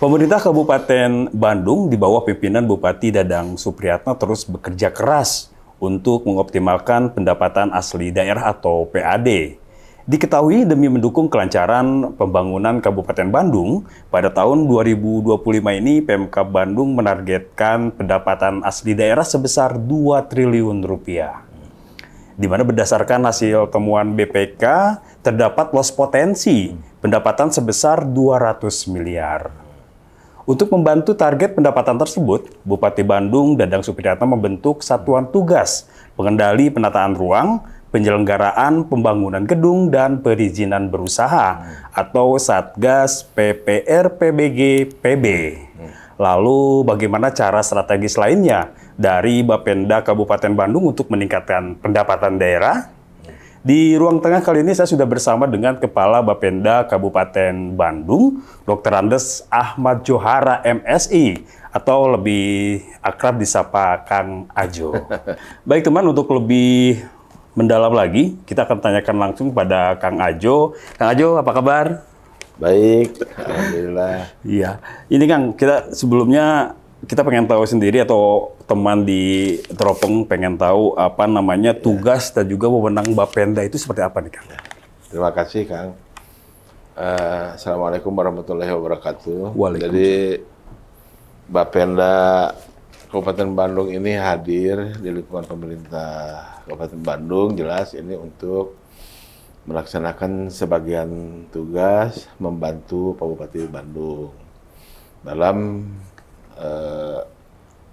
Pemerintah Kabupaten Bandung di bawah pimpinan Bupati Dadang Supriyatno terus bekerja keras untuk mengoptimalkan pendapatan asli daerah atau PAD. Diketahui demi mendukung kelancaran pembangunan Kabupaten Bandung, pada tahun 2025 ini Pemkab Bandung menargetkan pendapatan asli daerah sebesar 2 triliun rupiah. Di mana berdasarkan hasil temuan BPK, terdapat loss potensi pendapatan sebesar 200 miliar. Untuk membantu target pendapatan tersebut, Bupati Bandung Dadang Supriyatno membentuk Satuan Tugas Pengendali Penataan Ruang, Penyelenggaraan Pembangunan Gedung dan Perizinan Berusaha atau Satgas PPR-PBG PB. Lalu bagaimana cara strategis lainnya dari Bapenda Kabupaten Bandung untuk meningkatkan pendapatan daerah? Di ruang tengah kali ini saya sudah bersama dengan Kepala Bapenda Kabupaten Bandung, Dr. Andes Ahmad Johara MSI, atau lebih akrab disapa Kang Ajo. Baik teman, untuk lebih mendalam lagi, kita akan tanyakan langsung pada Kang Ajo. Kang Ajo, apa kabar? Baik, alhamdulillah. Iya, ini Kang, kita sebelumnya kita pengen tahu sendiri atau teman di Teropong pengen tahu apa namanya tugas dan juga wewenang Bapenda itu seperti apa nih Kang? Terima kasih Kang. Assalamualaikum warahmatullahi wabarakatuh. Waalaikumsalam. Jadi Bapenda Kabupaten Bandung ini hadir di lingkungan pemerintah Kabupaten Bandung, jelas ini untuk melaksanakan sebagian tugas membantu Pak Bupati Bandung dalam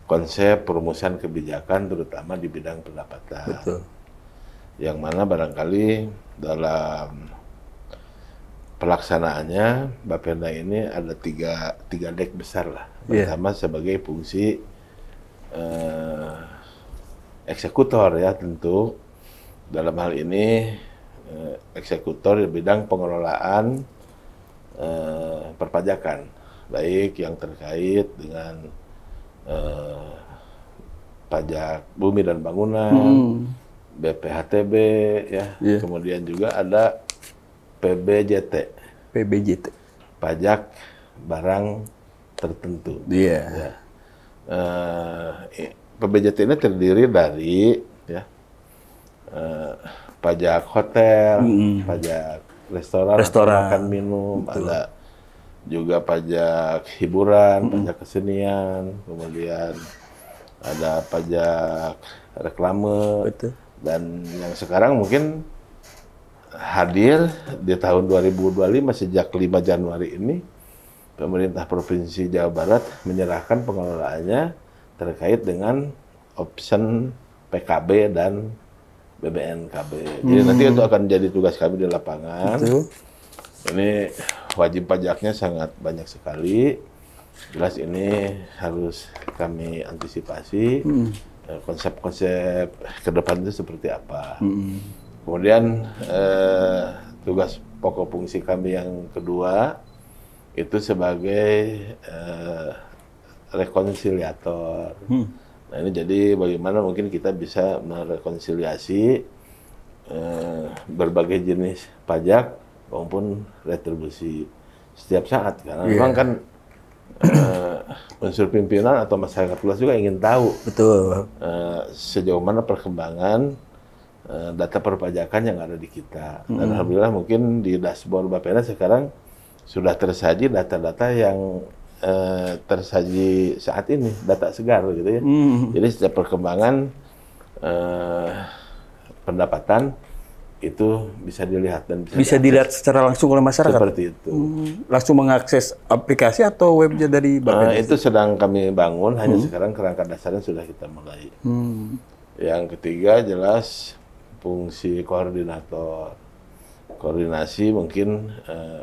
konsep perumusan kebijakan terutama di bidang pendapatan. Betul. Yang mana barangkali dalam pelaksanaannya Bapenda ini ada tiga dek besar lah. Pertama sebagai fungsi eksekutor ya tentu dalam hal ini eksekutor di bidang pengelolaan perpajakan, baik yang terkait dengan pajak bumi dan bangunan, BPHTB, ya, kemudian juga ada PBJT, pajak barang tertentu. Ya. PBJT ini terdiri dari ya, pajak hotel, pajak restoran, makan minum, ada juga pajak hiburan, pajak kesenian, kemudian ada pajak reklame, dan yang sekarang mungkin hadir di tahun 2025 sejak 5 Januari ini, pemerintah Provinsi Jawa Barat menyerahkan pengelolaannya terkait dengan option PKB dan BBNKB. Jadi nanti itu akan jadi tugas kami di lapangan. Ini wajib pajaknya sangat banyak sekali. Jelas ini harus kami antisipasi konsep-konsep ke depan itu seperti apa. Kemudian tugas pokok fungsi kami yang kedua itu sebagai rekonsiliator. Nah ini jadi bagaimana mungkin kita bisa merekonsiliasi berbagai jenis pajak maupun retribusi setiap saat, karena memang kan unsur pimpinan atau masyarakat luas juga ingin tahu sejauh mana perkembangan data perpajakan yang ada di kita. Dan alhamdulillah mungkin di dashboard Bapenda sekarang sudah tersaji data-data yang tersaji saat ini, data segar gitu ya. Jadi setiap perkembangan pendapatan itu bisa dilihat dan bisa dilihat secara langsung oleh masyarakat. Seperti itu. Langsung mengakses aplikasi atau webnya dari Bapenda? Itu sedang kami bangun, hanya sekarang kerangka dasarnya sudah kita mulai. Yang ketiga jelas fungsi koordinator. Koordinasi mungkin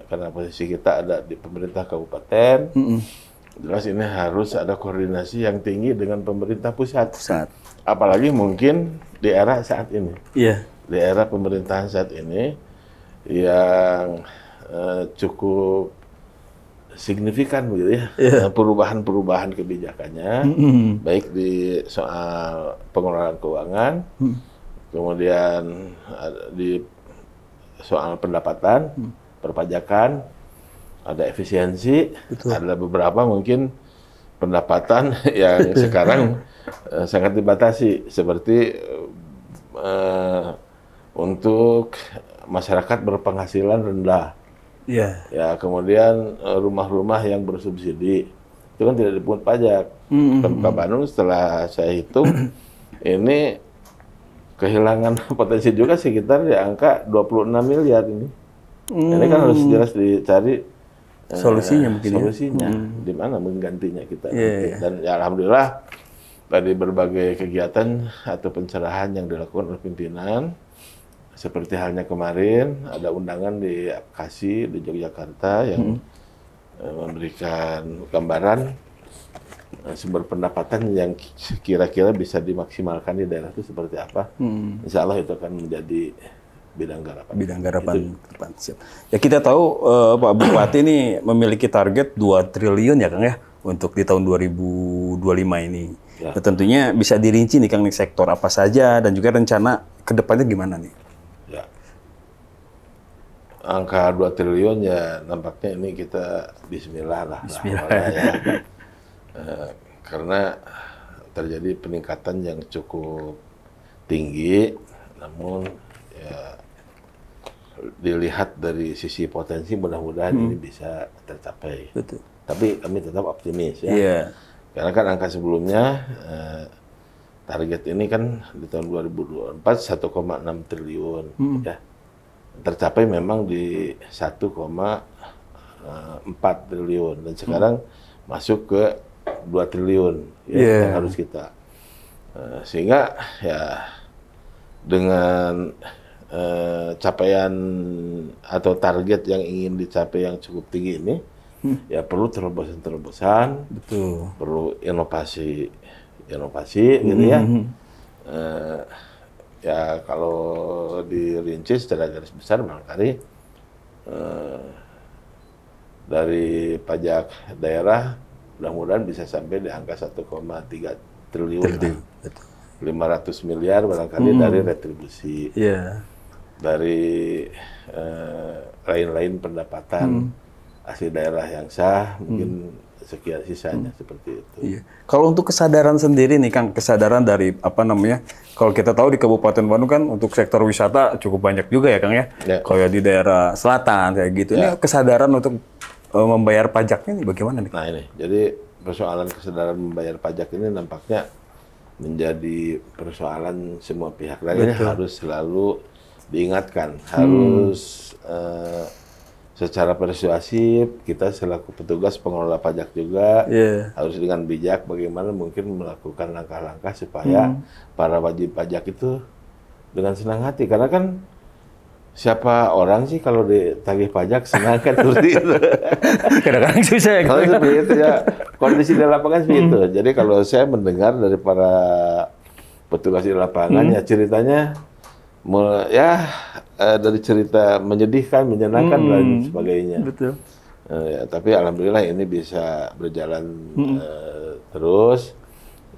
karena posisi kita ada di pemerintah kabupaten, jelas ini harus ada koordinasi yang tinggi dengan pemerintah pusat. Apalagi mungkin di era saat ini. Di era pemerintahan saat ini yang cukup signifikan begitu ya, perubahan-perubahan kebijakannya, baik di soal pengelolaan keuangan, kemudian di soal pendapatan, perpajakan, ada efisiensi, Betul. ada beberapa mungkin pendapatan yang sekarang sangat dibatasi, seperti untuk masyarakat berpenghasilan rendah. Iya. Ya, kemudian rumah-rumah yang bersubsidi itu kan tidak dipungut pajak. Pemkab Bandung setelah saya hitung ini kehilangan potensi juga sekitar di angka 26 miliar ini. Ini kan harus jelas dicari Solusinya mungkin ya? solusinya di mana menggantinya kita. Iya. Dan ya alhamdulillah dari berbagai kegiatan atau pencerahan yang dilakukan oleh pimpinan, seperti halnya kemarin ada undangan di Bekasi, di Yogyakarta yang memberikan gambaran sumber pendapatan yang kira-kira bisa dimaksimalkan di daerah itu seperti apa. Insya Allah itu akan menjadi bidang garapan. Bidang garapan ke depan. Siap. Ya kita tahu Pak Bupati ini memiliki target 2 triliun ya Kang ya untuk di tahun 2025 ini. Ya. Nah, tentunya bisa dirinci nih Kang nih sektor apa saja dan juga rencana ke depannya gimana nih? Ya. Angka 2 triliun ya nampaknya ini kita bismillah lah. Bismillah. Ya. Karena terjadi peningkatan yang cukup tinggi, namun ya dilihat dari sisi potensi mudah-mudahan ini bisa tercapai. Betul. Tapi kami tetap optimis ya. Iya. Karena kan angka sebelumnya target ini kan di tahun 2024 1,6 triliun ya. Tercapai memang di 1,4 triliun dan sekarang masuk ke 2 triliun ya, yang harus kita sehingga ya dengan capaian atau target yang ingin dicapai yang cukup tinggi ini ya perlu terobosan-terobosan, Betul. perlu inovasi gitu ya. Ya kalau dirinci secara garis besar barangkali dari pajak daerah mudah-mudahan bisa sampai di angka 1,3 triliun. Betul. 500 miliar barangkali dari retribusi. Iya. Dari lain-lain pendapatan asli daerah yang sah, mungkin sekian sisanya seperti itu. Iya. Kalau untuk kesadaran sendiri nih Kang, kesadaran dari apa namanya? Kalau kita tahu di Kabupaten Bandung kan untuk sektor wisata cukup banyak juga ya Kang ya. Ya. Kayak di daerah selatan kayak gitu. Ini kesadaran untuk membayar pajaknya nih bagaimana nih? Nah ini, jadi persoalan kesadaran membayar pajak ini nampaknya menjadi persoalan semua pihak. Dan ini harus selalu diingatkan, harus secara persuasif kita selaku petugas pengelola pajak juga harus dengan bijak bagaimana mungkin melakukan langkah-langkah supaya para wajib pajak itu dengan senang hati. Karena kan siapa orang sih kalau ditagih pajak senang kan seperti itu. Kadang-kadang susah ya. Kalau seperti itu ya kondisi di lapangan seperti itu. Jadi kalau saya mendengar dari para petugas di lapangan ya ceritanya dari cerita menyedihkan, menyenangkan dan sebagainya. Betul. Ya, tapi alhamdulillah ini bisa berjalan terus.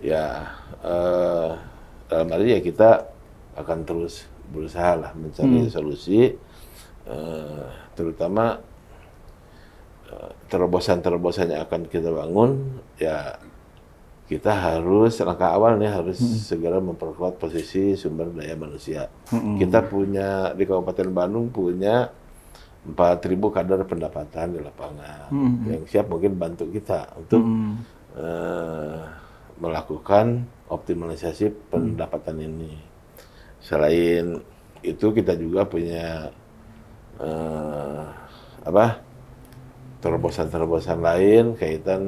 Ya dalam arti ya kita akan terus berusaha lah mencari solusi, terutama terobosan-terobosan yang akan kita bangun. Ya kita harus langkah awal nih harus segera memperkuat posisi sumber daya manusia. Kita punya di Kabupaten Bandung punya 4.000 kader pendapatan di lapangan yang siap mungkin bantu kita untuk melakukan optimalisasi pendapatan ini. Selain itu kita juga punya terobosan-terobosan lain kaitan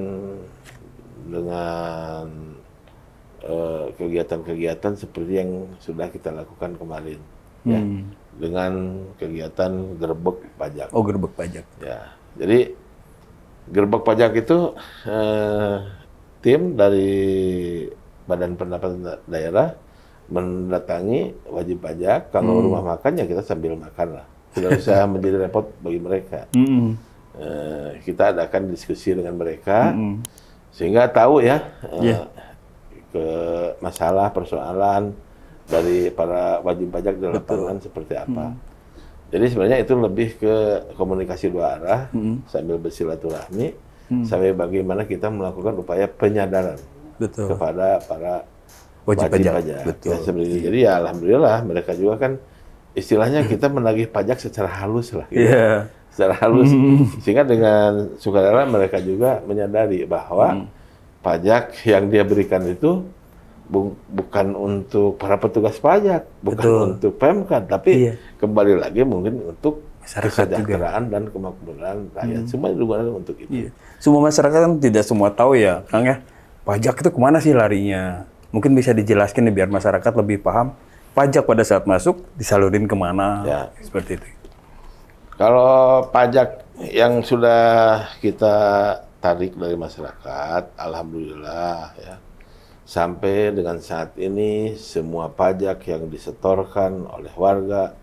dengan kegiatan-kegiatan seperti yang sudah kita lakukan kemarin, ya, dengan kegiatan gerbek pajak. Oh, gerbek pajak. Ya, jadi gerbek pajak itu tim dari Badan Pendapatan Daerah mendatangi wajib pajak. Kalau rumah makan ya kita sambil makan lah, tidak usah menjadi repot bagi mereka. Kita adakan diskusi dengan mereka sehingga tahu ya ke masalah persoalan dari para wajib pajak di lapangan seperti apa. Jadi sebenarnya itu lebih ke komunikasi dua arah, sambil bersilaturahmi, sambil bagaimana kita melakukan upaya penyadaran Betul. kepada para Wajib wajib pajak. pajak. Betul. Ya, sebenarnya. Jadi ya alhamdulillah mereka juga kan istilahnya kita menagih pajak secara halus lah. Gitu. Iya. Secara halus. Sehingga dengan sukarela mereka juga menyadari bahwa pajak yang dia berikan itu bukan untuk para petugas pajak, bukan Betul. untuk Pemkad, tapi Iya. kembali lagi mungkin untuk Masyarakat kesejahteraan dan kemakmuran rakyat. Semua digunakan untuk itu. Iya. Semua masyarakat kan tidak semua tahu ya, Kang ya. Pajak itu kemana sih larinya? Mungkin bisa dijelaskan nih biar masyarakat lebih paham. Pajak pada saat masuk disalurin kemana? Ya. Seperti itu. Kalau pajak yang sudah kita tarik dari masyarakat, alhamdulillah ya. Sampai dengan saat ini semua pajak yang disetorkan oleh warga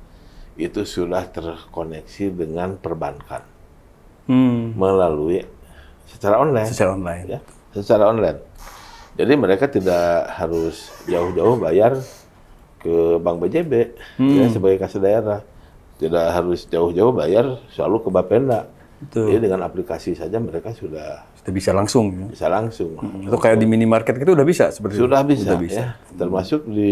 itu sudah terkoneksi dengan perbankan melalui secara online. Secara online. Ya, secara online. Jadi mereka tidak harus jauh-jauh bayar ke Bank BJB ya, sebagai kas daerah. Tidak harus jauh-jauh bayar selalu ke Bapenda. Betul. Jadi dengan aplikasi saja mereka sudah Bisa langsung. Ya. bisa langsung. Atau kayak di minimarket itu udah bisa seperti Sudah itu. bisa, ya. Termasuk di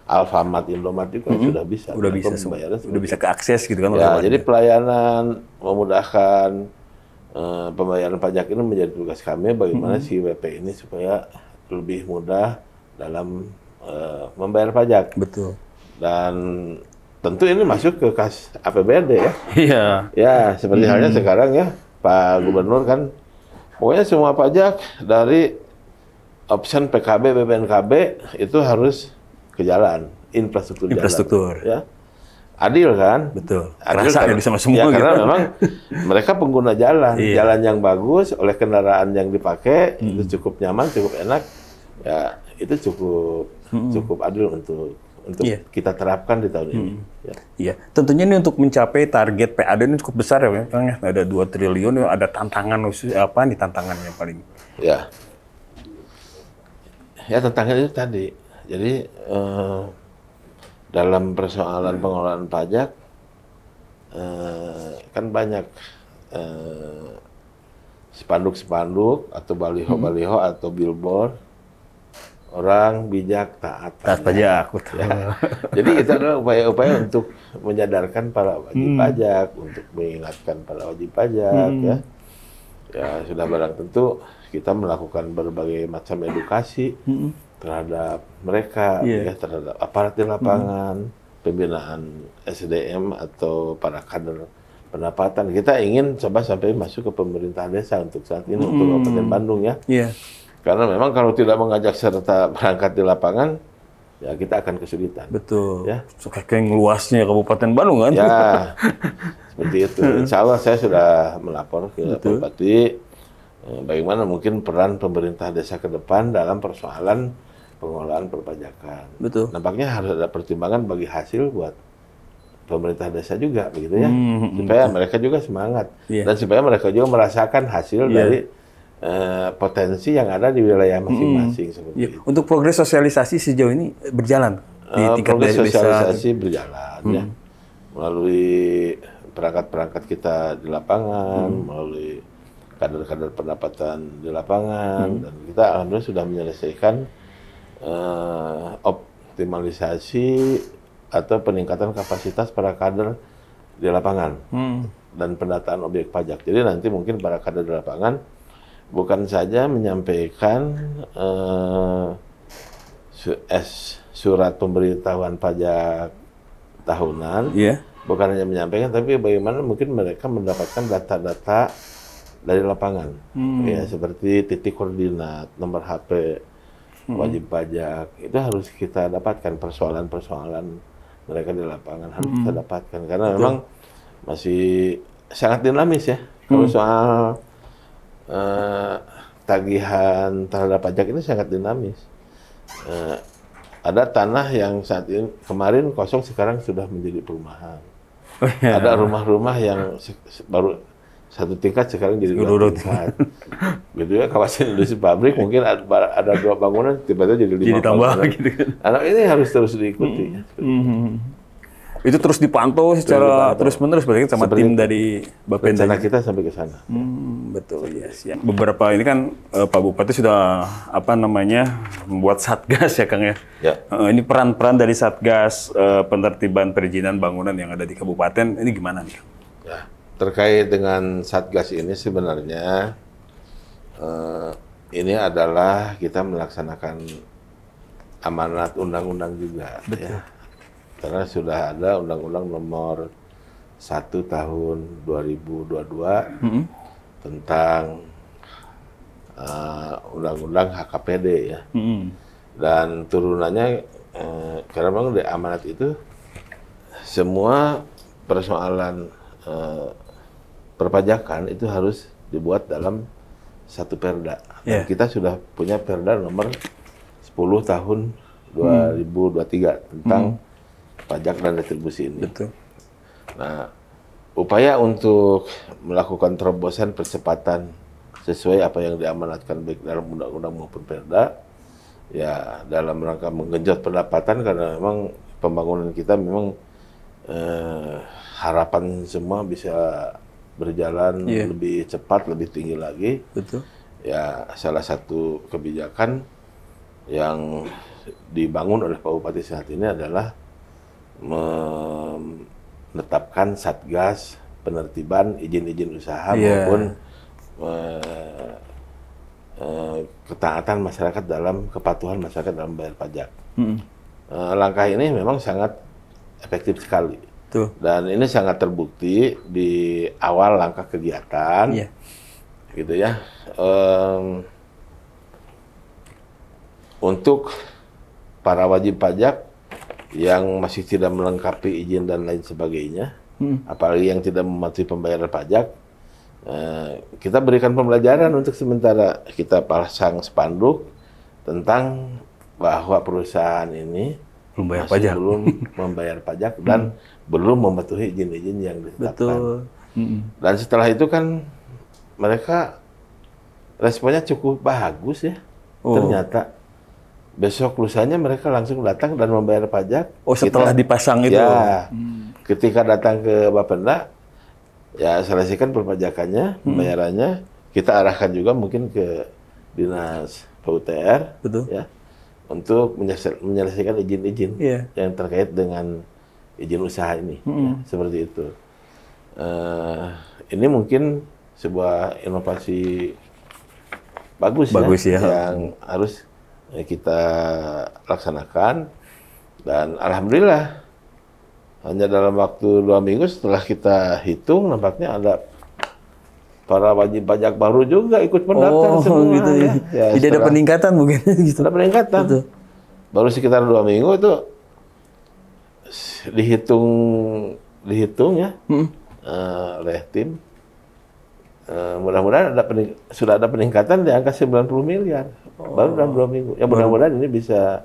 Alfamart, Indomart juga sudah bisa. Udah Mereka bisa semua. membayarnya Udah bisa ke akses gitu kan. oleh Ya, warga. jadi pelayanan memudahkan pembayaran pajak ini menjadi tugas kami bagaimana si WP ini supaya lebih mudah dalam membayar pajak. Betul. Dan tentu ini masuk ke kas APBD ya. Iya. Ya, seperti halnya sekarang ya, Pak Gubernur kan pokoknya semua pajak dari option PKB, BPNKB itu harus ke jalan, infrastruktur. Jalan, ya. Adil kan? Betul. Adil Kerasa ya sama semua ya, karena gitu. memang mereka pengguna jalan, Iya. jalan yang bagus oleh kendaraan yang dipakai itu cukup nyaman, cukup enak. Ya, itu cukup adil untuk Iya. kita terapkan di tahun ini. Ya. Iya, tentunya ini untuk mencapai target PAD ini cukup besar ya, Kang ya. Ada 2 triliun, ada tantangan khusus apa nih tantangannya paling? Ya. Ya tantangan itu tadi. Jadi dalam persoalan pengelolaan pajak kan banyak spanduk-spanduk atau baliho-baliho atau billboard orang bijak taat Taat pajak, betul. Ya. Jadi itu adalah upaya-upaya untuk menyadarkan para wajib pajak, untuk mengingatkan para wajib pajak ya. Ya sudah barang tentu kita melakukan berbagai macam edukasi terhadap mereka, ya, terhadap aparat di lapangan, pembinaan SDM atau para kader pendapatan. Kita ingin coba sampai masuk ke pemerintah desa untuk saat ini untuk Kabupaten Bandung ya. Iya. Karena memang kalau tidak mengajak serta berangkat di lapangan, ya kita akan kesulitan. Betul. Ya. Saking luasnya Kabupaten Bandung kan? Ya, seperti itu. Insya Allah saya sudah melapor ke Bupati bagaimana mungkin peran pemerintah desa ke depan dalam persoalan pengelolaan perpajakan. Betul. Nampaknya harus ada pertimbangan bagi hasil buat pemerintah desa juga, begitu ya, supaya mereka juga semangat dan supaya mereka juga merasakan hasil dari potensi yang ada di wilayah masing-masing seperti itu. Untuk progres sosialisasi sejauh ini berjalan di tingkat Progres desa. sosialisasi berjalan ya, melalui perangkat-perangkat kita di lapangan, melalui kader-kader pendapatan di lapangan, dan kita alhamdulillah sudah menyelesaikan optimalisasi atau peningkatan kapasitas para kader di lapangan dan pendataan objek pajak. Jadi nanti mungkin para kader di lapangan bukan saja menyampaikan surat pemberitahuan pajak tahunan, bukan hanya menyampaikan, tapi bagaimana mungkin mereka mendapatkan data-data dari lapangan, ya seperti titik koordinat, nomor HP wajib pajak, itu harus kita dapatkan. Persoalan-persoalan mereka di lapangan harus kita dapatkan, karena memang masih sangat dinamis ya. Kalau soal tagihan terhadap pajak ini sangat dinamis. Ada tanah yang saat ini kemarin kosong, sekarang sudah menjadi perumahan. Ada rumah-rumah yang baru 1 tingkat sekarang jadi 2 tingkat. Gitu ya, kawasan industri pabrik mungkin ada 2 bangunan tiba-tiba jadi 5 jadi tambah bangunan. gitu kan. Anak ini harus terus diikuti. Itu terus dipantau secara terus-menerus berarti sama tim dari Bapenda. Rencana kita sampai ke sana. Betul ya. Siap. Beberapa ini kan Pak Bupati sudah membuat satgas ya Kang ya. Ya. Ini peran-peran dari satgas penertiban perizinan bangunan yang ada di kabupaten ini gimana nih? Ya, terkait dengan satgas ini sebenarnya ini adalah kita melaksanakan amanat undang-undang juga. Betul. Ya. Karena sudah ada Undang-Undang Nomor 1 Tahun 2022 tentang Undang-Undang HKPD ya. Dan turunannya karena memang di amanat itu semua persoalan perpajakan itu harus dibuat dalam satu perda. Dan kita sudah punya perda nomor 10 tahun 2023 tentang pajak dan retribusi ini. Betul. Nah, upaya untuk melakukan terobosan percepatan sesuai apa yang diamanatkan baik dalam undang-undang maupun perda, ya dalam rangka menggenjot pendapatan karena memang pembangunan kita memang harapan semua bisa berjalan lebih cepat, lebih tinggi lagi. Betul. Ya, salah satu kebijakan yang dibangun oleh Pak Bupati saat ini adalah menetapkan satgas penertiban izin-izin usaha maupun ketaatan masyarakat dalam kepatuhan masyarakat dalam bayar pajak. Langkah ini memang sangat efektif sekali. Tuh. Dan ini sangat terbukti di awal langkah kegiatan, gitu ya. Untuk para wajib pajak yang masih tidak melengkapi izin dan lain sebagainya, apalagi yang tidak mematuhi pembayaran pajak, kita berikan pembelajaran untuk sementara. Kita pasang spanduk tentang bahwa perusahaan ini belum membayar pajak dan belum mematuhi izin-izin yang ditetapkan. Betul. Dan setelah itu kan mereka responnya cukup bagus ya. Ternyata besok lusanya mereka langsung datang dan membayar pajak. Oh, setelah dipasang itu? Ya, ketika datang ke Bapenda, ya selesaikan perpajakannya, pembayarannya. Kita arahkan juga mungkin ke Dinas PUTR, ya, untuk menyelesaikan izin-izin yang terkait dengan izin usaha ini. Ya, seperti itu. Ini mungkin sebuah inovasi bagus ya, yang harus kita laksanakan, dan alhamdulillah hanya dalam waktu 2 minggu setelah kita hitung nampaknya ada para wajib pajak baru juga ikut mendaftar semua. Gitu ya. Jadi ada peningkatan mungkin gitu. Ada peningkatan. Betul. Baru sekitar 2 minggu itu dihitung ya oleh tim. Mudah-mudahan sudah ada peningkatan di angka 90 miliar. Baru dalam 2 minggu. Ya mudah-mudahan ini bisa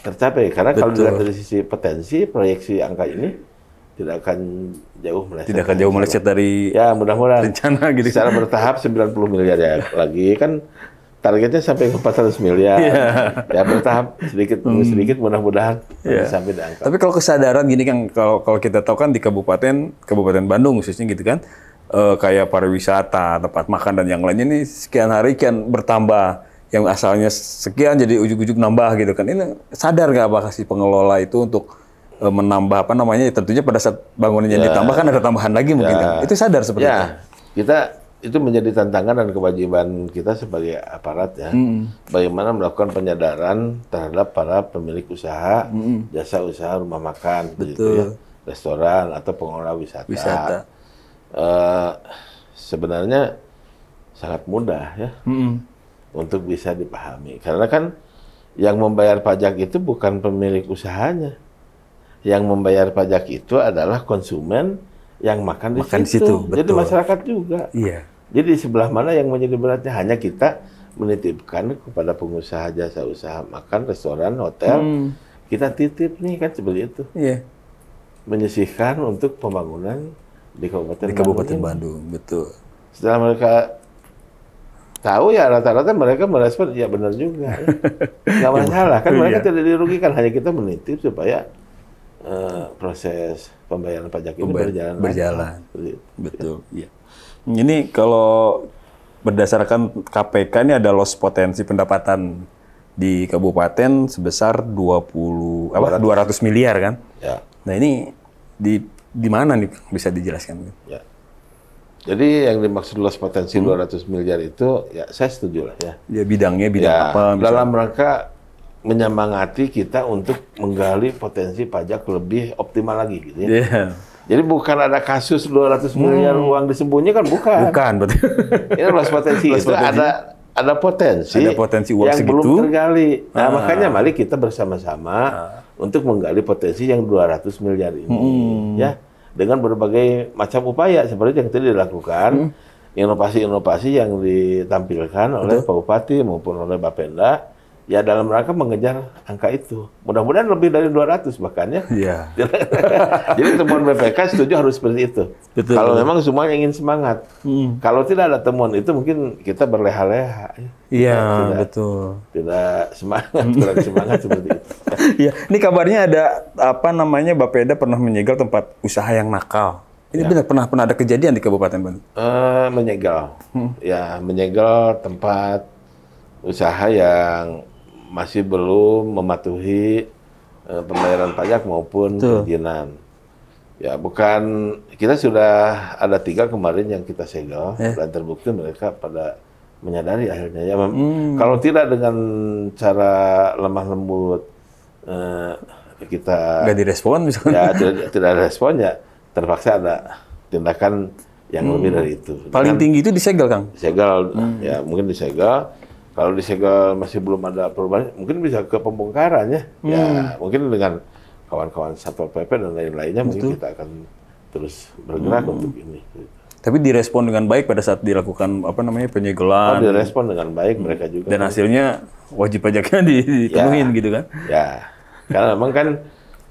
tercapai. Karena kalau dilihat dari sisi potensi, proyeksi angka ini tidak akan jauh meleset. Tidak akan jauh meleset dari mudah-mudahan rencana gitu. Secara bertahap 90 miliar ya. Lagi kan targetnya sampai ke 400 miliar. Ya bertahap sedikit demi sedikit mudah-mudahan sampai di angka. Tapi kalau kesadaran gini kan, kalau kita tahu kan di Kabupaten Bandung khususnya gitu kan, kayak pariwisata, tempat makan dan yang lainnya ini sekian hari kian bertambah, yang asalnya sekian jadi ujuk-ujuk nambah gitu kan. Ini sadar nggak apakah si pengelola itu untuk menambah tentunya pada saat bangunannya ditambah kan ada tambahan lagi mungkin kan. Itu sadar seperti itu. Kita itu menjadi tantangan dan kewajiban kita sebagai aparat ya. Bagaimana melakukan penyadaran terhadap para pemilik usaha, jasa usaha rumah makan, begitu ya, restoran atau pengelola wisata. Sebenarnya sangat mudah ya untuk bisa dipahami, karena kan yang membayar pajak itu bukan pemilik usahanya, yang membayar pajak itu adalah konsumen yang makan di situ. Jadi masyarakat juga. Jadi sebelah mana yang menjadi beratnya? Hanya kita menitipkan kepada pengusaha jasa usaha makan, restoran, hotel, kita titip nih kan seperti itu, menyisihkan untuk pembangunan di Kabupaten Bandung. Betul. Setelah mereka tahu ya rata-rata mereka merespon ya benar juga. Nggak masalah kan, mereka tidak dirugikan, hanya kita menitip supaya proses pembayaran pajak ini berjalan. Betul. Ya. Ini kalau berdasarkan KPK ini ada loss potensi pendapatan di kabupaten sebesar 200 miliar kan? Ya. Nah ini di mana nih bisa dijelaskan? Ya. Jadi yang dimaksud loss potensi 200 miliar itu ya saya setuju lah ya. Ya bidang apa? Misalnya? Dalam rangka menyemangati kita untuk menggali potensi pajak lebih optimal lagi gitu ya. Yeah. Jadi bukan ada kasus 200 miliar uang disembunyikan, bukan. Bukan, betul. Ini loss potensi itu ada potensi uang yang segitu belum tergali. Nah, makanya mari kita bersama-sama untuk menggali potensi yang 200 miliar ini ya. Dengan berbagai macam upaya seperti yang tadi dilakukan, inovasi-inovasi yang ditampilkan oleh Pak Bupati maupun oleh Bapenda, ya dalam rangka mengejar angka itu. Mudah-mudahan lebih dari 200 bahkan ya. Iya. Jadi temuan BPK setuju harus seperti itu. Betul. Kalau memang semuanya ingin semangat. Kalau tidak ada temuan itu mungkin kita berleha-leha. Iya, betul. Tidak semangat, kurang semangat seperti itu. Iya, ini kabarnya ada Bapeda pernah menyegel tempat usaha yang nakal. Ini benar pernah ada kejadian di Kabupaten Bandung? Menyegel. Ya, menyegel tempat usaha yang masih belum mematuhi pembayaran pajak maupun perizinan. Ya, bukan, kita sudah ada 3 kemarin yang kita segel dan terbukti mereka pada menyadari akhirnya ya. Kalau tidak dengan cara lemah lembut kita nggak direspon misalnya. Ya tidak ada respon ya terpaksa ada tindakan yang lebih dari itu. Paling tinggi itu disegel, Kang? Disegel, ya mungkin disegel. Kalau disegel masih belum ada perubahan, mungkin bisa ke pembongkaran ya. Ya mungkin dengan kawan-kawan Satpol PP dan lain-lainnya mungkin kita akan terus bergerak untuk ini. Tapi direspon dengan baik pada saat dilakukan penyegelan. Direspon dengan baik mereka juga. Dan hasilnya wajib pajaknya dipenuhin gitu kan? Ya, karena memang kan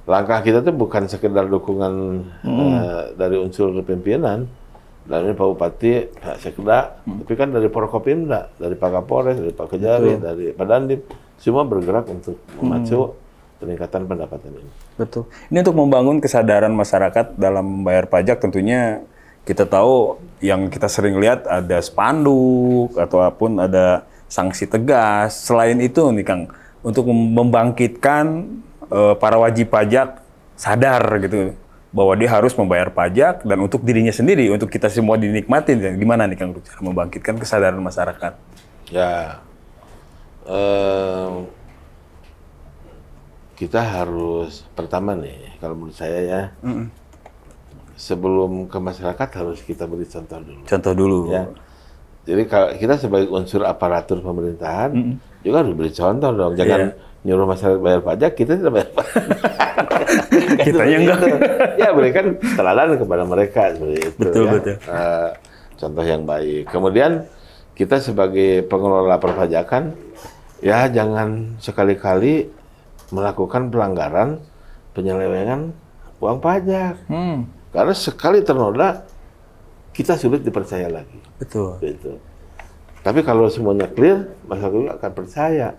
langkah kita tuh bukan sekedar dukungan dari unsur pimpinan, dari Pak Bupati, Pak Sekda, tapi kan dari Forkopimda, dari Pak Kapolres, dari Pak Kejari, dari Pak Dandim, semua bergerak untuk memacu peningkatan pendapatan ini. Betul. Ini untuk membangun kesadaran masyarakat dalam membayar pajak tentunya. Kita tahu yang kita sering lihat ada spanduk ataupun ada sanksi tegas. Selain itu nih Kang, untuk membangkitkan para wajib pajak sadar gitu bahwa dia harus membayar pajak dan untuk dirinya sendiri, untuk kita semua dinikmatin. Gimana nih Kang untuk cara membangkitkan kesadaran masyarakat? Ya, kita harus pertama nih, kalau menurut saya ya. Sebelum ke masyarakat harus kita beri contoh dulu. Contoh dulu. Ya. Jadi kalau kita sebagai unsur aparatur pemerintahan juga harus beri contoh dong. Jangan nyuruh masyarakat bayar pajak, kita tidak bayar pajak. Kitanya enggak. Ya berikan teladan kepada mereka seperti itu. Betul, ya. betul. Contoh yang baik. Kemudian kita sebagai pengelola perpajakan, ya jangan sekali-kali melakukan pelanggaran penyelewengan uang pajak. Karena sekali ternoda, kita sulit dipercaya lagi. Betul. Gitu. Tapi kalau semuanya clear, masyarakat juga akan percaya.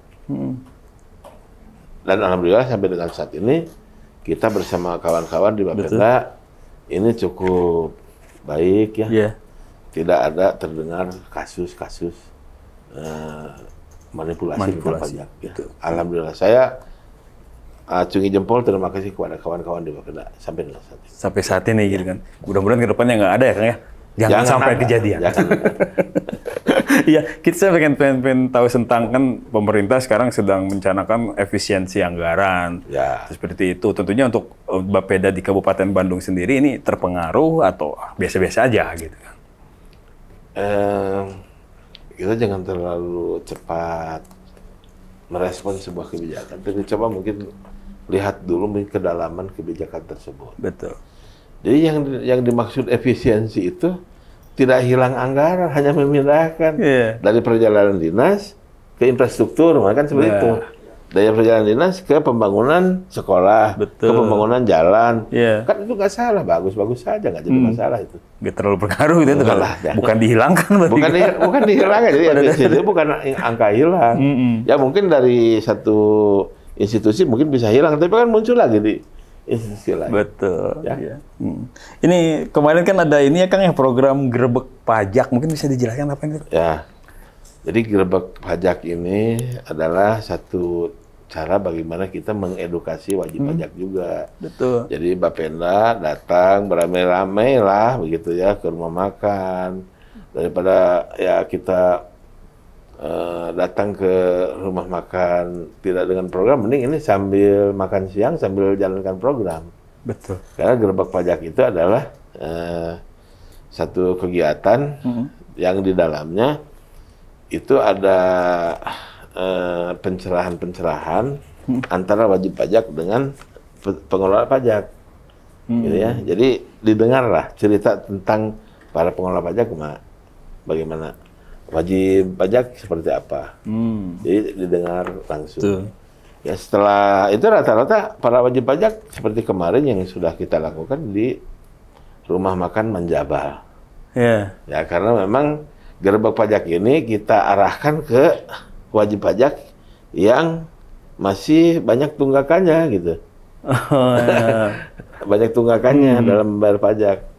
Dan alhamdulillah sampai dengan saat ini, kita bersama kawan-kawan di Bapenda, ini cukup baik ya. Yeah. Tidak ada terdengar kasus-kasus manipulasi tentang pajak. Ya. Alhamdulillah, saya acungi jempol, terima kasih kepada kawan-kawan di Bapenda sampai dengan saat ini. Sampai saat ini gitu kan. Mudah-mudahan ke depannya nggak ada ya Kang ya. Jangan sampai ada kejadian. Iya, saya pengen tahu tentang kan pemerintah sekarang sedang mencanangkan efisiensi anggaran. Ya. Seperti itu. Tentunya untuk Bapeda di Kabupaten Bandung sendiri ini terpengaruh atau biasa-biasa aja gitu kan. Kita jangan terlalu cepat merespon sebuah kebijakan. Tapi coba mungkin lihat dulu kedalaman kebijakan tersebut. Betul. Jadi yang dimaksud efisiensi itu tidak hilang anggaran, hanya memindahkan dari perjalanan dinas ke infrastruktur, kan seperti itu. Dari perjalanan dinas ke pembangunan sekolah, ke pembangunan jalan. Kan itu nggak salah, bagus-bagus saja, nggak jadi masalah itu. Nggak terlalu berpengaruh gitu, bukan dihilangkan. Bukan dihilangkan, jadi efisiensi itu bukan angka hilang. Ya mungkin dari satu institusi mungkin bisa hilang, tapi kan muncul lagi di institusi lain. Betul. Ya. Iya. Ini kemarin kan ada ini ya Kang yang program gerbek pajak, mungkin bisa dijelaskan apa itu? Ya, jadi gerbek pajak ini adalah satu cara bagaimana kita mengedukasi wajib pajak juga. Betul. Jadi Bapenda datang beramai-ramai lah begitu ya ke rumah makan, daripada ya kita datang ke rumah makan tidak dengan program, mending ini sambil makan siang sambil jalankan program. Betul. Karena gerbek pajak itu adalah satu kegiatan yang di dalamnya itu ada pencerahan-pencerahan antara wajib pajak dengan pengelola pajak, gitu ya. Jadi didengarlah cerita tentang para pengelola pajak bagaimana wajib pajak seperti apa. Jadi didengar langsung. Betul. Ya setelah itu rata-rata para wajib pajak seperti kemarin yang sudah kita lakukan di rumah makan Manjabal. Ya. Ya karena memang gerbek pajak ini kita arahkan ke wajib pajak yang masih banyak tunggakannya gitu. Oh, ya. Banyak tunggakannya dalam membayar pajak.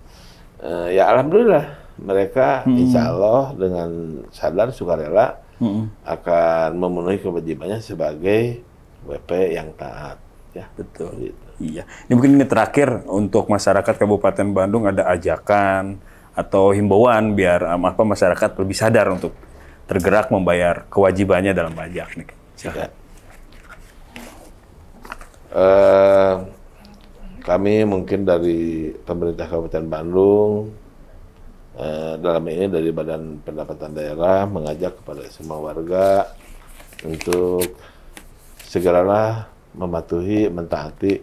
Ya alhamdulillah mereka insya Allah dengan sadar sukarela akan memenuhi kewajibannya sebagai WP yang taat. Ya, betul. Gitu. Iya. Ini mungkin ini terakhir untuk masyarakat Kabupaten Bandung, ada ajakan atau himbauan biar masyarakat lebih sadar untuk tergerak membayar kewajibannya dalam pajak nih. Silakan. Kami mungkin dari pemerintah Kabupaten Bandung dalam ini dari Badan Pendapatan Daerah mengajak kepada semua warga untuk segeralah mematuhi, mentaati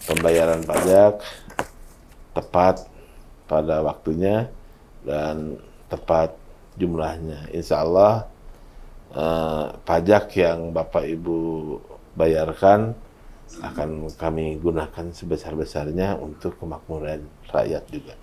pembayaran pajak tepat pada waktunya dan tepat jumlahnya. Insya Allah pajak yang Bapak Ibu bayarkan akan kami gunakan sebesar-besarnya untuk kemakmuran rakyat juga.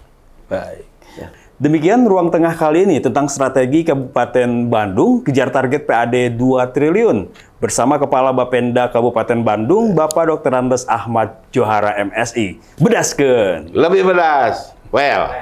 Baik. Ya. Demikian Ruang Tengah kali ini tentang strategi Kabupaten Bandung kejar target PAD 2 triliun bersama Kepala Bapenda Kabupaten Bandung, Bapak Dr. Andes Ahmad Johara MSI. Bedaskeun. Lebih bedas. Well.